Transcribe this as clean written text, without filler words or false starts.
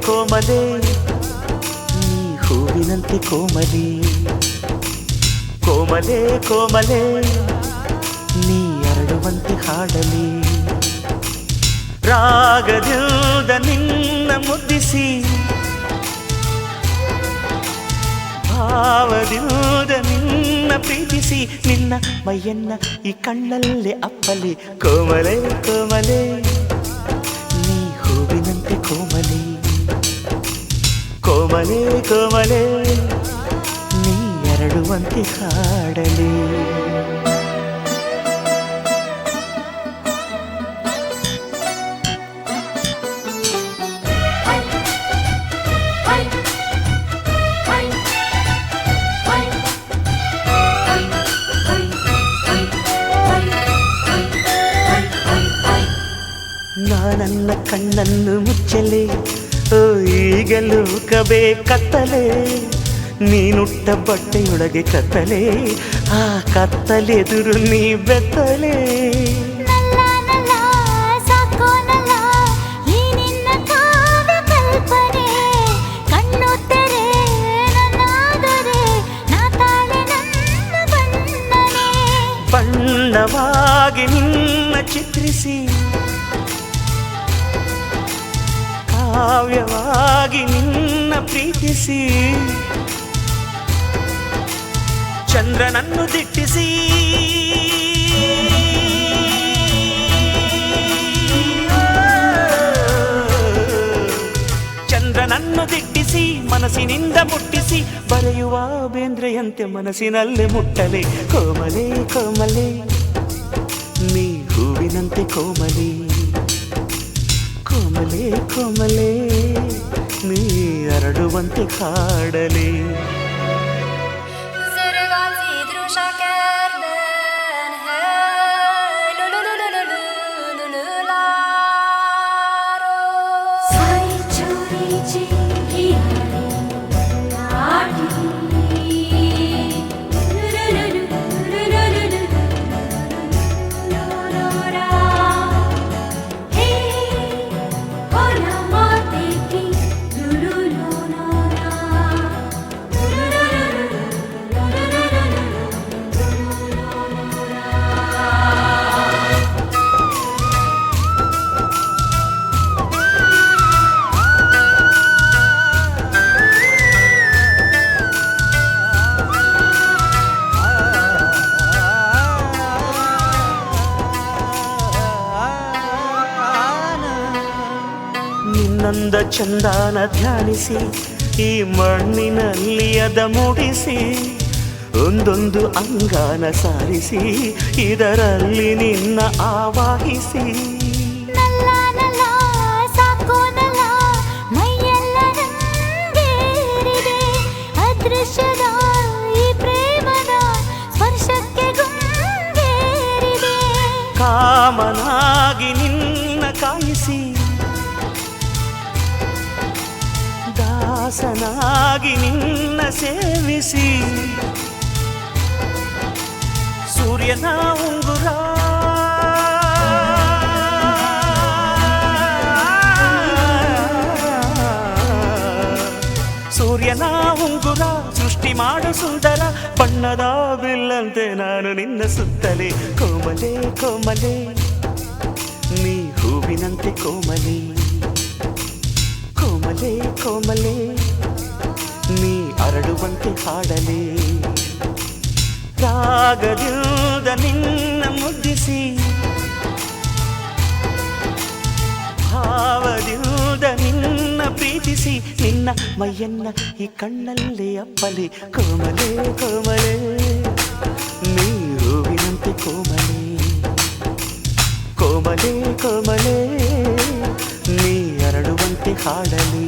ಕೋಮಲೆ ನೀ ಹೂವಿನಂತೆ ಕೋಮಲಿ ಕೋಮಲೆ ಕೋಮಲೆ ನೀ ಅರಳುವಂತೆ ಹಾಡಲಿ ರಾಗದಿಂದ ನಿನ್ನ ಮುದ್ದಿಸಿ ಭಾವದಿಂದ ನಿನ್ನ ಪ್ರೀತಿಸಿ ನಿನ್ನ ಮೈಯನ್ನ ಈ ಕಣ್ಣಲ್ಲೇ ಅಪ್ಪಲಿ ಕೋಮಲೆ ಕೋಮಲೆ ನೀ ಹೂವಿನಂತೆ ಕೋಮಲಿ ಕೋಮಲೆ ಕೋಮಲೆ ನೀ ಅರಳುವಂತೆ ಹಾಡಲಿ ನಾನನ್ನ ಕಣ್ಣನ್ನು ಮುಚ್ಚಲೆ ಈಗಲೂ ಕತ್ತಲೆ ನೀನುಟ್ಟ ಬಟ್ಟೆಯೊಳಗೆ ಕತ್ತಲೆ ಆ ಕತ್ತಲೆದುರು ನೀ ಬೆತ್ತಲೆ ಬಣ್ಣವಾಗಿ ನಿನ್ನ ಚಿತ್ರಿಸಿ ಕಾವ್ಯವಾಗಿ ನಿನ್ನ ಪ್ರೀತಿಸಿ ಚಂದ್ರನನ್ನು ದಿಟ್ಟಿಸಿ ಚಂದ್ರನನ್ನು ದಿಟ್ಟಿಸಿ ಮನಸ್ಸಿನಿಂದ ಮುಟ್ಟಿಸಿ ಬರೆಯುವ ಬೇಂದ್ರೆಯಂತೆ ಮನಸ್ಸಿನಲ್ಲೇ ಮುಟ್ಟಲೆ ಕೋಮಲೆ ಕೋಮಲೆ ನೀ ಹೂವಿನಂತೆ ಕೋಮಲಿ ಕೋಮಲೆ ಕೋಮಲೆ ನೀ ಅರಳುವಂತೆ ಹಾಡಲಿ ನಿನ್ನಂದ ಚಂದಾನ ಧ್ಯಾನಿಸಿ ಈ ಮಣ್ಣಿನಲ್ಲಿ ಅದ ಮೂಡಿಸಿ ಒಂದೊಂದು ಅಂಗಾನ ಸಾರಿಸಿ ಇದರಲ್ಲಿ ನಿನ್ನ ಆವಾಹಿಸಿ ಕಾಮನಾಗಿ ನಿನ್ನ ಕಾಯಿಸಿ ದಾಸನಾಗಿ ನಿನ್ನ ಸೇವಿಸಿ ಸೂರ್ಯನ ಉಂಗುರ ಸೂರ್ಯನ ಉಂಗುರ ಸೃಷ್ಟಿ ಮಾಡು ಸುಂದರ ಬಣ್ಣದ ಬಿಲ್ಲಂತೆ ನಾನು ನಿನ್ನ ಸುತ್ತಲೇ ಕೋಮಲೆ ಕೋಮಲೆ ನೀ ಹೂವಿನಂತೆ ಕೋಮಲಿ ಕೋಮಲೆ ಕೋಮಲೆ ನೀ ಅರಳುವಂತೆ ಹಾಡಲಿ ರಾಗದಿಂದ ನಿನ್ನ ಮುದ್ದಿಸಿ ಭಾವದಿಂದ ನಿನ್ನ ಪ್ರೀತಿಸಿ ನಿನ್ನ ಮೈಯನ್ನ ಈ ಕಣ್ಣಲ್ಲೇ ಅಪ್ಪಲಿ ಕೋಮಲೆ ಕೋಮಲೆ ನೀ ಹೂವಿನಂತೆ ಕೋಮಲೆ ಕೋಮಲೆ ಕೋಮಲೆ ನೀ ಅರಳುವಂತೆ ಹಾಡಲಿ